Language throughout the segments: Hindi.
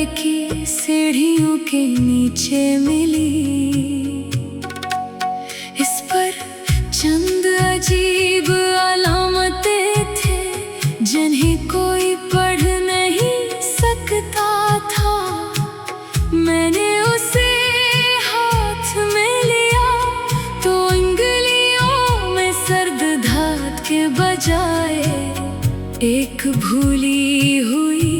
की सीढ़ियों के नीचे मिली। इस पर चंद अजीब अलामतें थे जिन्हें कोई पढ़ नहीं सकता था। मैंने उसे हाथ में लिया तो उंगलियों में सर्द धात के बजाय एक भूली हुई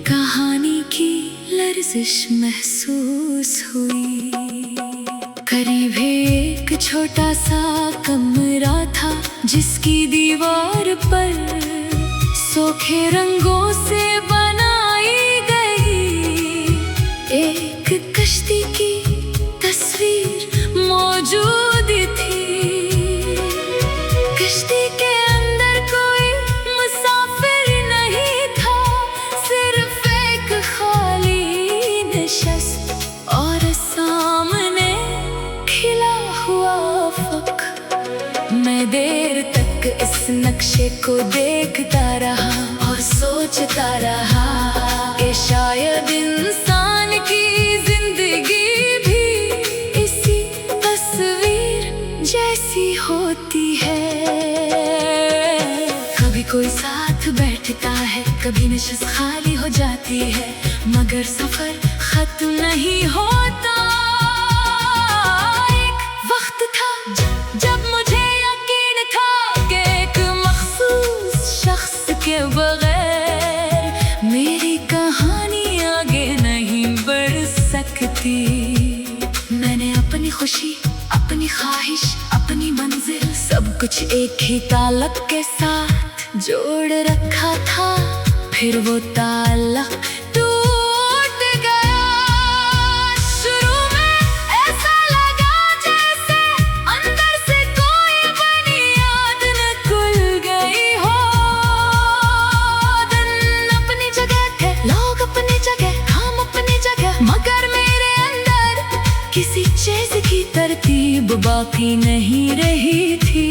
कहानी की लर्जिश महसूस हुई। करीब एक छोटा सा कमरा था जिसकी दीवार पर सोखे रंगों से बनाई गई एक कश्ती की तस्वीर मौजूद थी। कश्ती के अंदर कोई मुसाफिर नहीं था, सिर्फ एक खाली नशस्त और सामने खिला हुआ अफक। मैं देर तक इस नक्शे को देखता रहा और सोचता रहा कि शायद इंसान की जिंदगी भी इसी तस्वीर जैसी होती है। कभी कोई साथ बैठता है, कभी नशिस्त खाली हो जाती है, मगर सफर खत्म नहीं होता। एक वक्त था जब मुझे यकीन था कि एक मखसूस शख्स के बगैर मेरी कहानी आगे नहीं बढ़ सकती। मैंने अपनी खुशी, अपनी ख्वाहिश, अपनी मंजिल सब कुछ एक ही ताल्लुक के साथ जोड़ रखा था। फिर वो ताल्लुक टूट गया। शुरू में ऐसा लगा जैसे अंदर से कोई बुनियाद न खुल गई हो। दिन अपनी जगह थे, लोग अपनी जगह, हम अपनी जगह, मगर मेरे अंदर किसी चीज की तरतीब बाकी नहीं रही थी।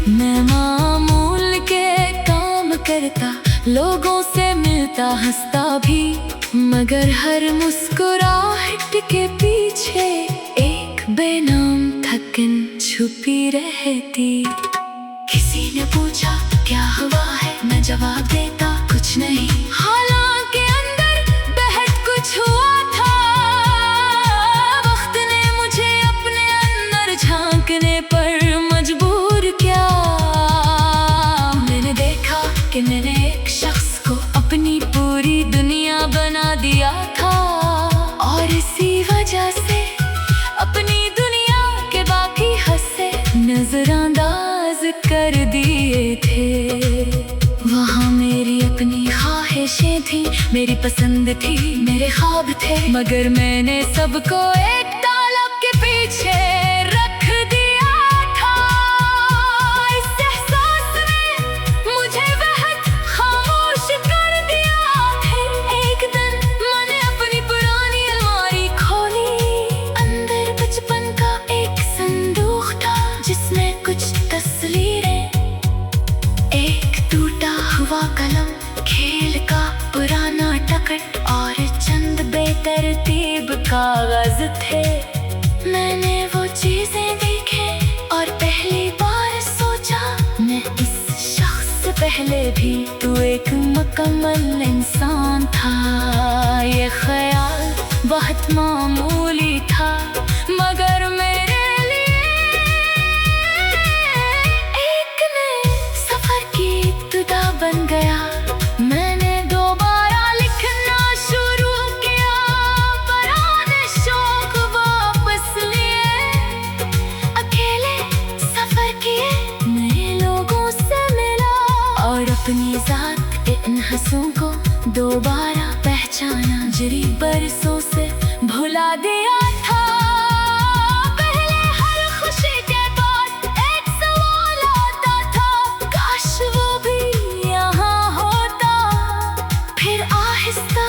मैं मामूल के काम करता, लोगों से मिलता, हंसता भी, मगर हर मुस्कुराहट के पीछे एक बेनाम थकन छुपी रहती। किसी ने पूछा क्या हुआ है, मैं जवाब देता कुछ नहीं, हालांकि अंदर बहट कुछ हुआ था। वक्त ने मुझे अपने अंदर झांकने पर मजबूर किया। मैंने देखा कि मैंने एक शख्स को अपनी पूरी दुनिया बना दिया था और इसी वजह से अपनी दुनिया के बाकी हिस्से नजरअंदाज कर दिए थे। वहाँ मेरी अपनी ख्वाहिशें थी, मेरी पसंद थी, मेरे ख्वाब थे, मगर मैंने सबको एक ताल्लुक के पीछे रख दिया था। इस एहसास ने मुझे बहुत खामोश कर दिया। फिर एक दिन मैंने अपनी पुरानी अलमारी खोली। अंदर बचपन का एक संदूक था जिसमें कुछ तस्वीरें, एक टूटा हुआ कलम, खेल का पुराना टकट और चंद बेतरतीब कागज थे। मैंने वो चीजें देखे और पहली बार सोचा मैं इस शख्स से पहले भी तू एक मुकम्मल इंसान था। ये ख्याल बहुत मामूली था, मगर मेरे लिए एक नए सफर की इब्तिदा बन गया। मैंने दोबारा लिखना शुरू किया, पुराने शौक वापस लिए, अकेले सफर किए, नए लोगों से मिला और अपनी जात के इन हंसों को दोबारा पहचाना। जरी बरसों से भुला दिया था। पहले हर खुशी के बाद एक सवाल आता था, काश वो भी यहाँ होता। फिर आहिस्ता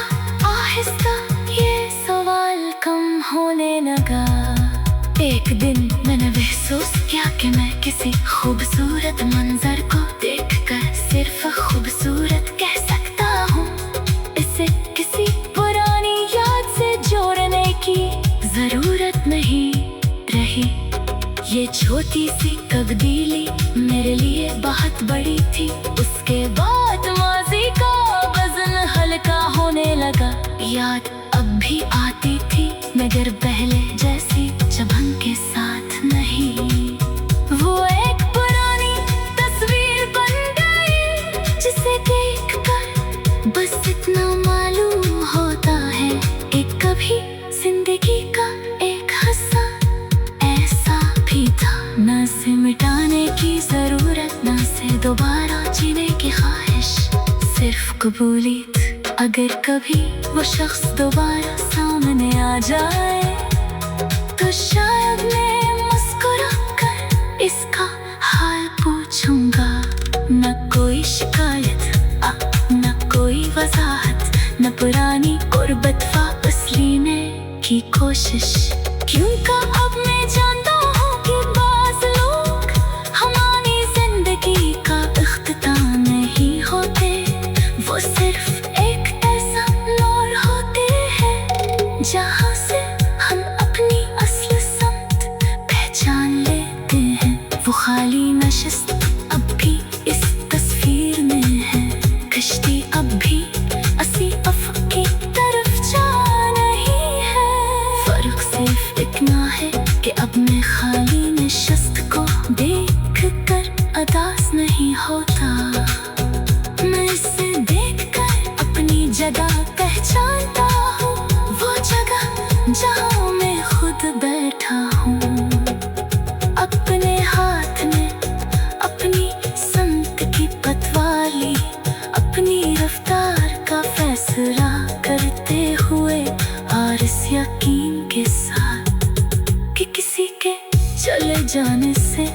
आहिस्ता ये सवाल कम होने लगा। एक दिन मैंने महसूस किया कि मैं किसी खूबसूरत मंजर को देखकर सिर्फ खूबसूरत कह सकता हूँ, इसे किसी बुरे छोटी सी तब्दीली मेरे लिए बहुत बड़ी थी। उसके बाद माजी का वजन हल्का होने लगा। याद अब भी आती थी मगर पहले जैसी जबन के साथ नहीं। वो एक पुरानी तस्वीर बन गई जिसे देखकर बस इतना मालूम होता है कि कभी जिंदगी का एक हिस्सा ऐसा भी था। न से मिटाने की जरूरत, न से दोबारा जीने की ख्वाहिश, सिर्फ कबूलियत। अगर कभी वो शख्स दोबारा सामने आ जाए तो शायद मैं मुस्कुरा कर इसका हाल पूछूंगा। न कोई शिकायत, न कोई वजाहत, न पुरानी गुर्बत वापस लेने की कोशिश। क्योंकि अब मैं जानता हूँ कि बाज़ लोग हमारी जिंदगी का इख्तिताम नहीं होते। वो सिर्फ एक ऐसा मोड़ होते हैं जहाँ से हम अपनी असली समत पहचान लेते हैं। वो खाली नशिस्त अब भी इस तस्वीर में है। कश्ती अब भी असी अफ़क़ की तरफ जा रही है। फर्क सिर्फ इतना है कि अब मैं खाली नशिस्त को देख कर अदास नहीं होता। मैं इसे देख कर अपनी जगह पहचानता हूँ, वो जगह जहाँ मैं खुद बैठा हूँ। अपने हाथ में अपनी संत की पतवाली, अपनी रफ्तार का फैसला करते हुए और इस यकीन के साथ कि किसी के चले जाने से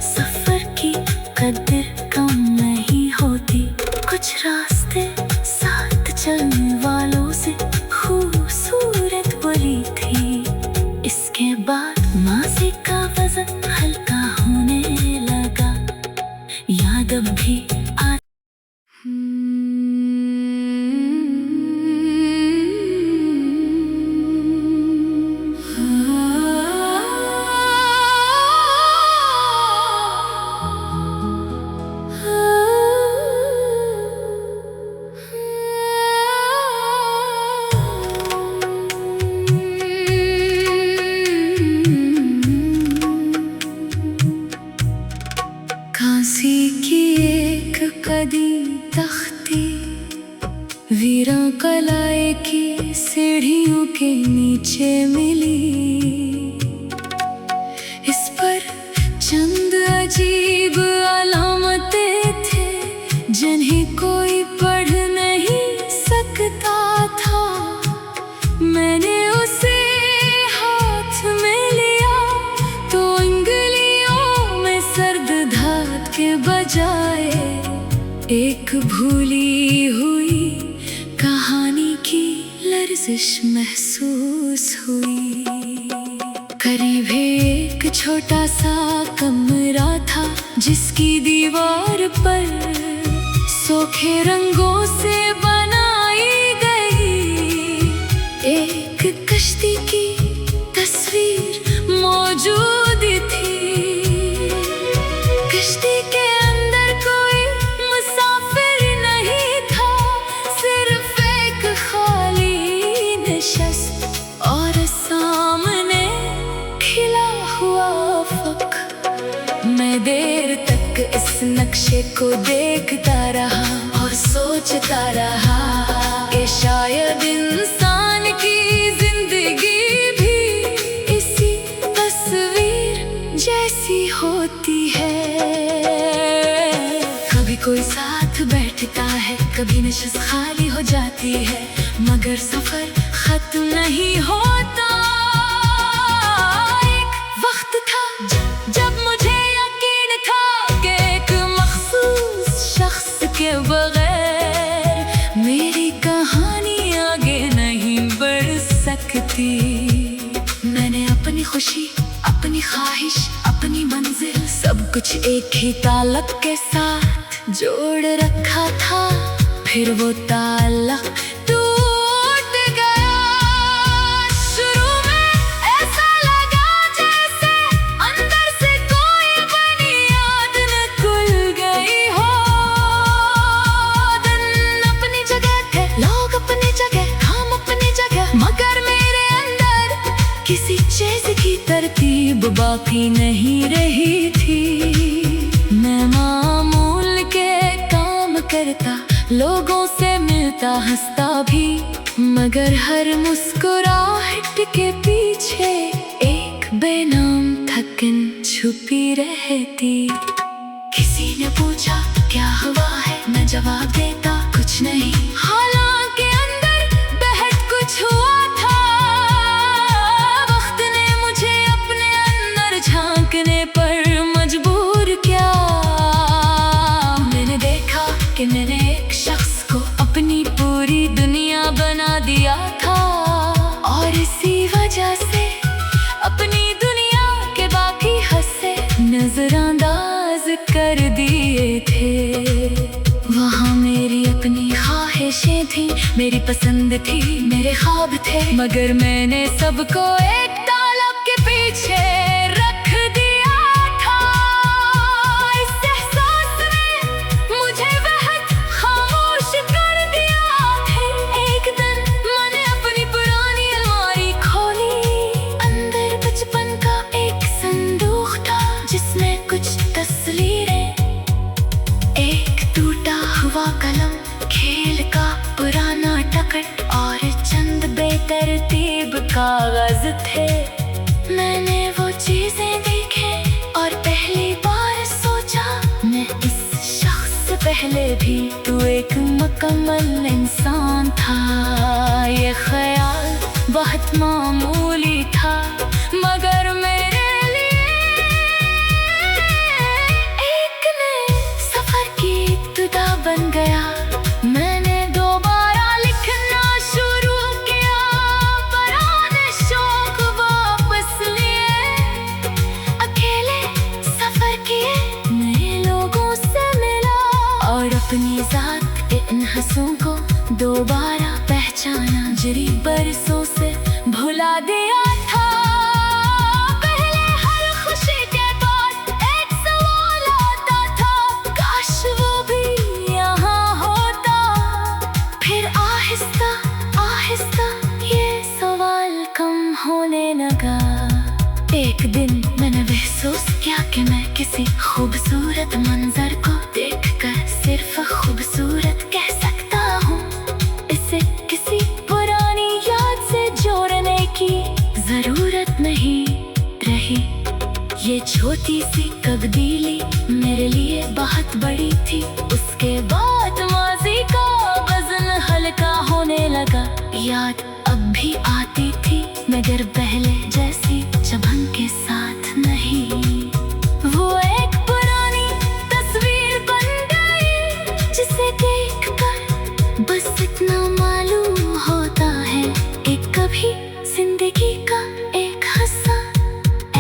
सफर की कदर कम नहीं होती। कुछ रास्ते साथ चलने वालों से खूबसूरत बोली थी। इसके बाद माज़ी का वजन हल्का होने लगा। याद अब भी कांसी की एक कदी तख्ती वीरां कलाए की सीढ़ियों के नीचे मिली। इस पर चंद अजीब अलामतें थे जिन्हें कोई पढ़ नहीं सकता था। मैंने उसे हाथ में लिया तो उंगलियों में सर्द धात के बजाय एक भूली हुई कहानी की लर्जिश महसूस हुई। करीब एक छोटा सा कमरा था जिसकी दीवार पर सोखे रंगों से बनाई गई एक कश्ती की तस्वीर मौजूद थी। कश्ती के अंदर कोई मुसाफिर नहीं था, सिर्फ एक खाली नशिस्त और सामने खिला हुआ अफ़क़। मैं देर तक इस नक्शे को देखता रहा और सोचता रहा कि शायद इंसान की जिंदगी भी इसी तस्वीर जैसी होती है। कभी कोई साथ बैठता है, कभी नशिस्त खाली हो जाती है, मगर सफर खत्म नहीं होता। एक वक्त था जब मुझे यकीन था कि एक मखसूस शख्स के बगैर मेरी कहानी आगे नहीं बढ़ सकती। मैंने अपनी खुशी, अपनी ख्वाहिश, अपनी मंजिल सब कुछ एक ही ताल्लुक के साथ जोड़ रखा था। फिर वो ताल्लुक टूट गया। शुरू में ऐसा लगा जैसे अंदर से कोई तरतीब बाकी नहीं रही थी। मैं मामूल के काम करता, लोगों से मिलता हंसता भी, मगर हर मुस्कुराहट के पीछे एक बेनाम थकन छुपी रहती। किसी ने पूछा क्या हुआ है, मैं जवाब देता कुछ नहीं, हालांकि अंदर बहस कुछ हुआ था। वक्त ने मुझे अपने अंदर झांकने पर मजबूर किया। मैंने देखा कि मैंने एक शख्स को अपनी पूरी दुनिया बना दिया था, और इसी वजह से अपनी दुनिया के बाकी हिस्से नजरअंदाज कर दिए थे। वहाँ मेरी अपनी ख्वाहिशें थी, मेरी पसंद थी, मेरे ख्वाब थे, मगर मैंने सबको एक तालब के पीछे रख दिया था। इस एहसास ने मुझे बहुत खामोश कर दिया था। एक दिन मैंने अपनी पुरानी अलमारी खोली, अंदर बचपन का एक संदूक था जिसमें कुछ तस्वीरें, एक टूटा हुआ कलम, खेल का पुराना टकट और चंद बेतरतीब कागज थे। मैंने वो चीजें देखे और पहली बार सोचा, मैं इस शख्स से पहले भी तू एक मुकम्मल इंसान था। ये ख्याल बहुत मामूली था, मगर मेरे लिए एक नए सफर की इब्तिदा बन गया। मैंने दोबारा लिखना शुरू किया, पुराने शौक वापस लिए, अकेले सफर किए, नए लोगों से मिला, और अपनी जात के इन हंसों को दोबारा पहचाना। जरी बरसों से भुला दिया था। पहले हर खुशी के बाद एक सवाल आता था, काश वो भी यहाँ होता। फिर आहिस्ता आहिस्ता ये सवाल कम होने लगा। एक दिन मैंने महसूस किया कि मैं किसी खूबसूरत मंजर को देखकर सिर्फ खूबसूरत कह सकता हूँ। इसे किसी पुरानी याद से जोड़ने की जरूरत नहीं रही। ये छोटी सी तब्दीली मेरे लिए बहुत बड़ी थी। उसके बाद माजी का वजन हल्का होने लगा। याद अब भी आती थी, मगर पहले जैसी जबन के साथ नहीं। वो एक पुरानी तस्वीर बन गई, जिसे देखकर बस इतना मालूम होता है कि कभी जिंदगी का एक हिस्सा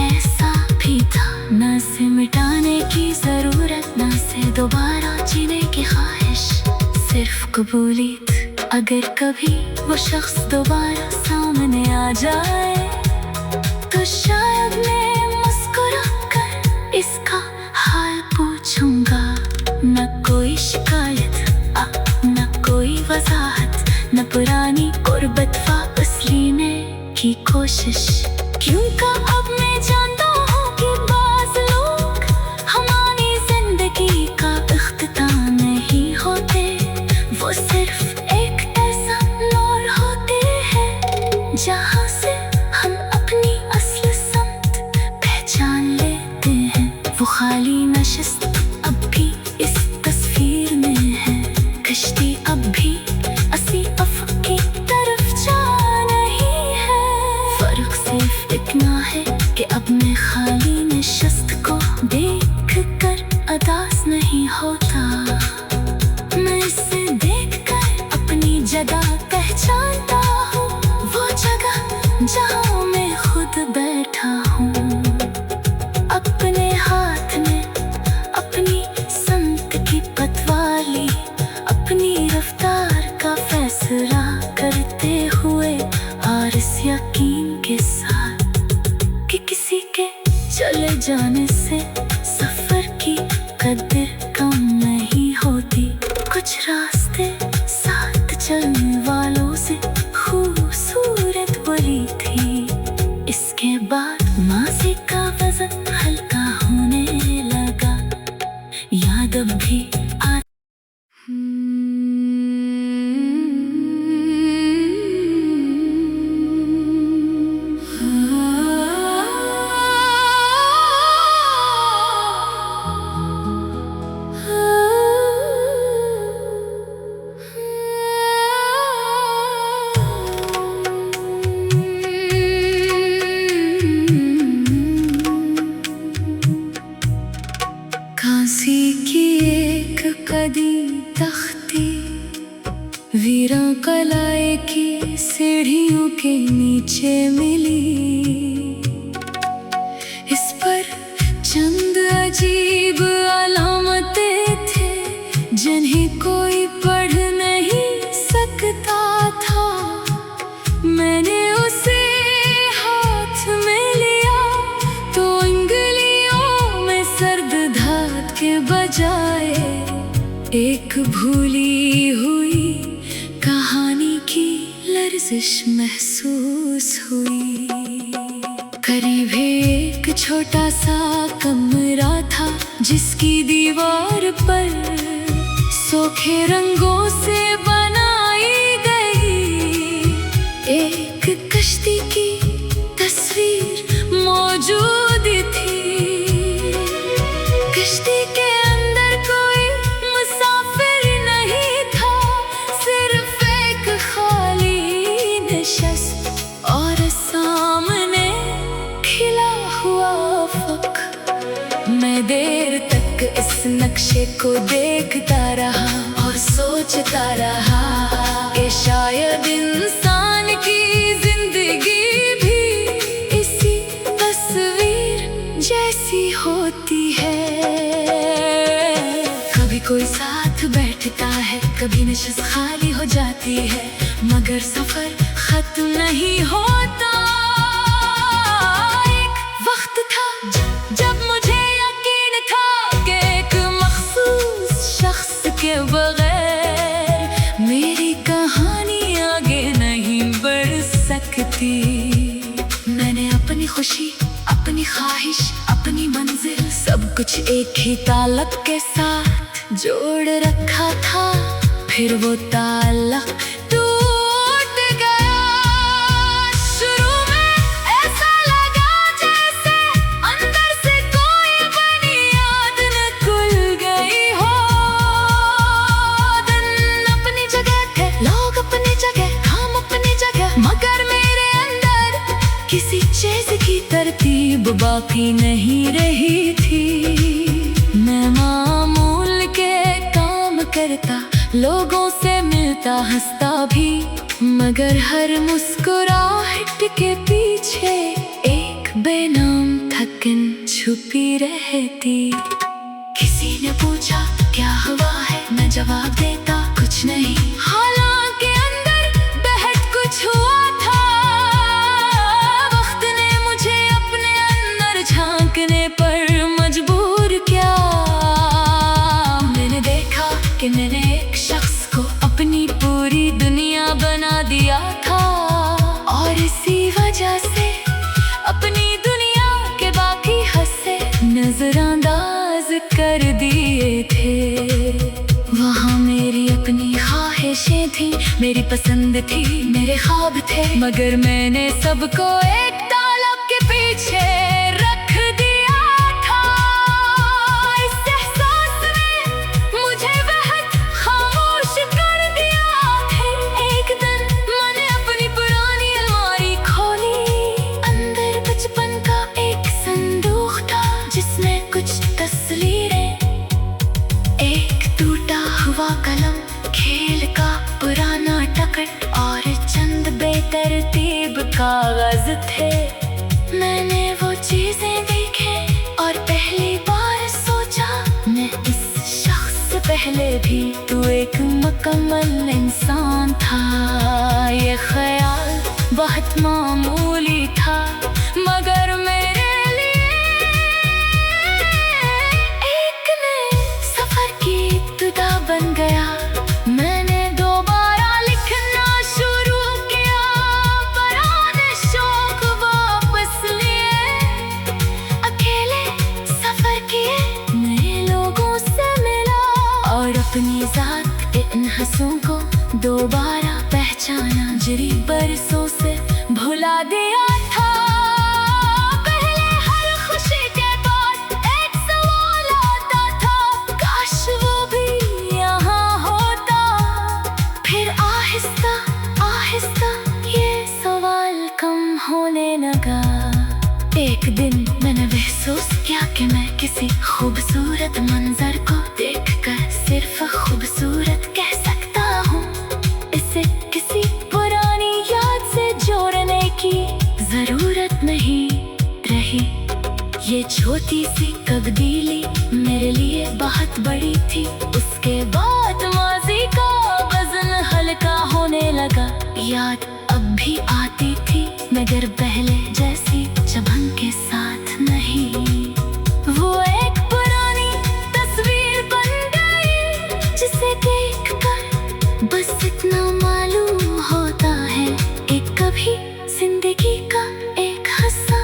ऐसा भी था। न से मिटाने की जरूरत, न से दोबारा जीने की ख्वाहिश, सिर्फ कबूलियत। अगर कभी वो शख्स दोबारा सामने आ जाए, तो शायद मैं मुस्कुरा कर इसका हाल पूछूंगा। न कोई शिकायत, न कोई वजाहत, न पुरानी गुर्बत वापस लेने की कोशिश। क्योंकि अब मैं जानता हूँ कि बाज़ लोग हमारी जिंदगी का इख्तिताम नहीं होते। वो सिर्फ एक ऐसा लौर होते हैं जहाँ से हम अपनी असली समत पहचान लेते हैं। वो खाली नशिस्त अब भी इस तस्वीर में है, कश्ती अब भी असी अफक की तरफ जा रही है। फर्क सिर्फ इतना है कि अब मैं खाली नशिस्त को देख कर अदास नहीं होता। मैं इसे देख कर अपनी जगह पहचानता हूँ, वो जगह जहाँ मैं खुद बैठा हूँ। अपने हाथ में अपनी संत की पतवाली, अपनी रफ्तार का फैसला करते हुए, और इस यकीन के साथ कि किसी के चले जाने से सफर की कदर कम नहीं होती। कुछ रास्ते साथ चलने वालों से खूबसूरत बड़ी थी। इसके बाद माँ से तस्वीरें कलाए की सीढ़ियों के नीचे मिली। इस पर चंद अजीब अलामतें थे जिन्हें कोई पढ़ नहीं सकता था। मैंने उसे हाथ में लिया तो उंगलियों में सर्द धात के बजाय एक भूली हुई कहानी की लर्जिश महसूस हुई। करीब एक छोटा सा कमरा था जिसकी दीवार पर सोखे रंगों से बनाई गई एक कश्ती की तस्वीर मौजूद थी। कश्ती के अंदर कोई मुसाफिर नहीं था, सिर्फ एक खाली नशस्त और सामने खिला हुआ अफक। मैं देर तक इस नक्शे को देखता रहा और सोचता रहा कि शायद इंसान की जिंदगी भी इसी तस्वीर जैसी होती है। कभी कोई साथ बैठता है, कभी नशिस्त खाली हो जाती है, मगर सफर खत्म नहीं होता। एक वक्त था जब मुझे यकीन था कि एक मखसूस शख्स के बगैर मेरी कहानी आगे नहीं बढ़ सकती। मैंने अपनी खुशी, अपनी ख्वाहिश, अपनी मंजिल सब कुछ एक ही ताल्लुक के साथ जोड़ रखा था। फिर वो ताल्लुक टूट गया। शुरू में ऐसा लगा जैसे अंदर से कोई बुनियाद न खुल गई हो। दिन अपनी जगह थे, लोग अपनी जगह, हम अपनी जगह, मगर मेरे अंदर किसी चीज की तरतीब बाकी नहीं रही थी। मैं मामूल के काम करता, लोगों से मिलता, हंसता भी, मगर हर मुस्कुराहट के पीछे एक बेनाम थकन छुपी रहती। किसी ने पूछा क्या हुआ है, मैं जवाब देता कुछ नहीं, हालांकि अंदर बेहद कुछ हुआ था। वक्त ने मुझे अपने अंदर झांकने पर मजबूर किया। मैंने देखा कि मैंने एक शख्स को अपनी पूरी दुनिया बना दिया था और इसी वजह से अपनी दुनिया के बाकी हिस्से नजरअंदाज कर दिए थे। वहाँ मेरी अपनी ख्वाहिशें थी, मेरी पसंद थी, मेरे ख्वाब थे, मगर मैंने सबको एक तालब के पीछे रख दिया था। इस एहसास ने मुझे बेहद खामोश कर दिया। फिर एक दिन मैंने अपनी पुरानी अलमारी खोली। अंदर बचपन का एक संदूक था जिसमें कुछ तस्वीरें, एक टूटा हुआ कलम, खेल का पुराना टकट और चंद बेतरतीब कागज थे। मैंने वो चीजें देखे और पहली बार सोचा मैं इस शख्स से पहले भी तू एक मुकम्मल इंसान था। ये ख्याल बहुत मामूली था, मगर मेरे लिए एक नए सफर की इब्तिदा बन गया। मैंने दोबारा लिखना शुरू किया, पुराने शौक वापस लिए, अकेले सफर किए, नए लोगों से मिला और अपनी जात के इन हंसों को दोबारा पहचाना। जिरी बरसों से भुला दिया था। पहले हर खुशी के बाद एक सवाल आता था, काश वो भी यहाँ होता। फिर आहिस्ता आहिस्ता ये सवाल कम होने लगा। एक दिन मैंने महसूस किया कि मैं किसी खूबसूरत मंजर को देखकर सिर्फ खूबसूरत कह सकता हूँ। इस छोटी सी तब्दीली मेरे लिए बहुत बड़ी थी। उसके बाद माज़ी का वज़न हल्का होने लगा। याद अब भी आती थी मगर पहले जैसी जबन के साथ नहीं। वो एक पुरानी तस्वीर बन गई जिसे देख कर बस इतना मालूम होता है कि कभी जिंदगी का एक हिस्सा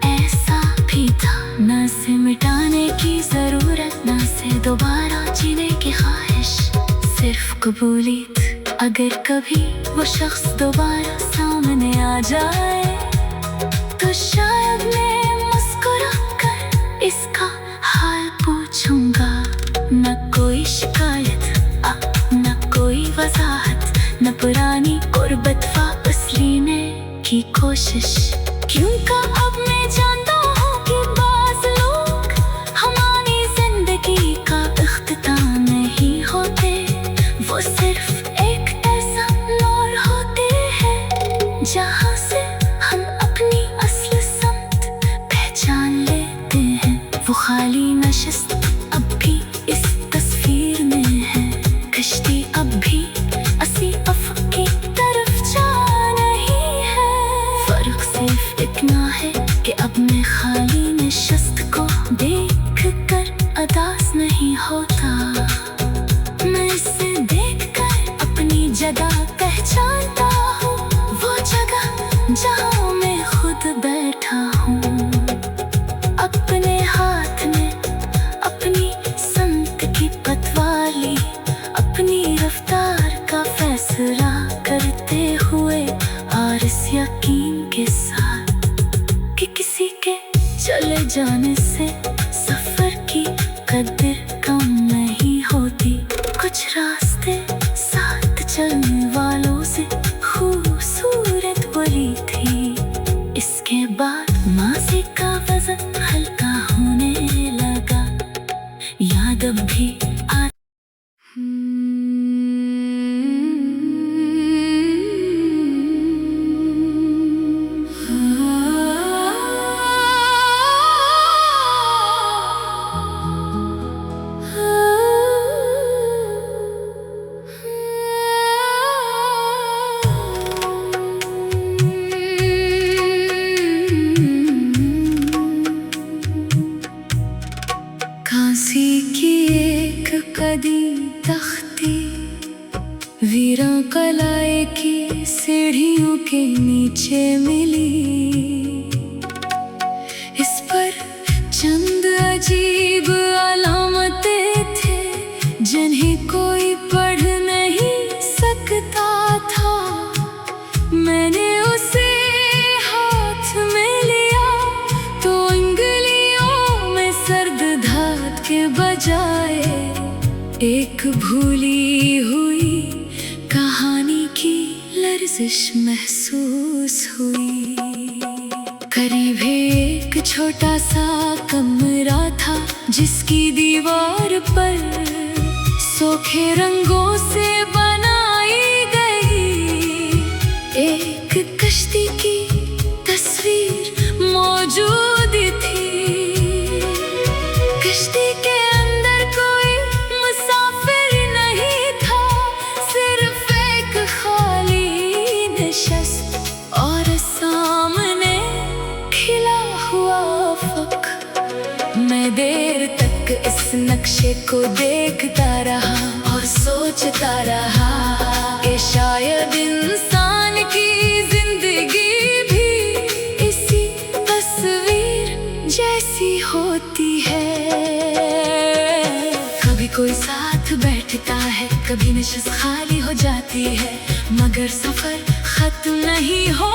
ऐसा भी था। न से मिटाने की जरूरत, न से दोबारा जीने की ख्वाहिश, सिर्फ कबूलियत। अगर कभी वो शख्स दोबारा सामने आ जाए तो शायद मैं मुस्कुरा कर इसका हाल पूछूंगा। न कोई शिकायत, न कोई वजाहत, न पुरानी गुर्बत वापस लेने की कोशिश। क्योंकि अब मैं जानता हूँ कि बाज़ लोग हमारी जिंदगी का इख्तिताम नहीं होते। वो सिर्फ एक ऐसा मोड़ होते हैं जहाँ से हम अपनी असली समत पहचान लेते हैं। वो खाली नशिस्त अब भी इस तस्वीर में है। कश्ती अब भी असी अफ़क़ की तरफ जा रही है। फर्क सिर्फ इतना है कि अब मैं खाली नशिस्त को देख कर अदास नहीं होता। मैं इसे देख कर अपनी जगह पहचानता हूँ, वो जगह जहाँ मैं खुद बैठा हूँ। अपने हाथ में अपनी संत की पतवाली, अपनी रफ्तार का फैसला करते हुए और इस यकीन के साथ कि किसी के चले जाने से सफर की कदर कम नहीं होती। कुछ रास्ते साथ चलने वालों से खूबसूरत बोली थी। इसके बाद माज़ी का वज़न हल्का होने लगा। याद अब भी कांसी की एक कदी तख्ती वीरां कलाए की सीढ़ियों के नीचे मिली। इस पर चंद अजीब अलामतें थे जिन्हें कोई पढ़ नहीं सकता था। मैंने उसे हाथ में लिया तो उंगलियों में सर्द धात के बजाय एक भूली हुई कहानी की लर्जिश महसूस हुई। करीब एक छोटा सा कमरा था जिसकी दीवार पर सोखे रंगों से बनाई गई एक कश्ती की तस्वीर मौजूद थी। कश्ती के अंदर कोई मुसाफिर नहीं था, सिर्फ एक खाली नशिस्त और सामने खिला हुआ अफ़क़। मैं देर तक इस नक्शे को देखता रहा और सोचता रहा कि शायद इंसान की जिंदगी भी इसी तस्वीर जैसी होती है। कभी कोई साथ बैठता है, कभी नशिस्त खाली हो जाती है, मगर सफर खत्म नहीं हो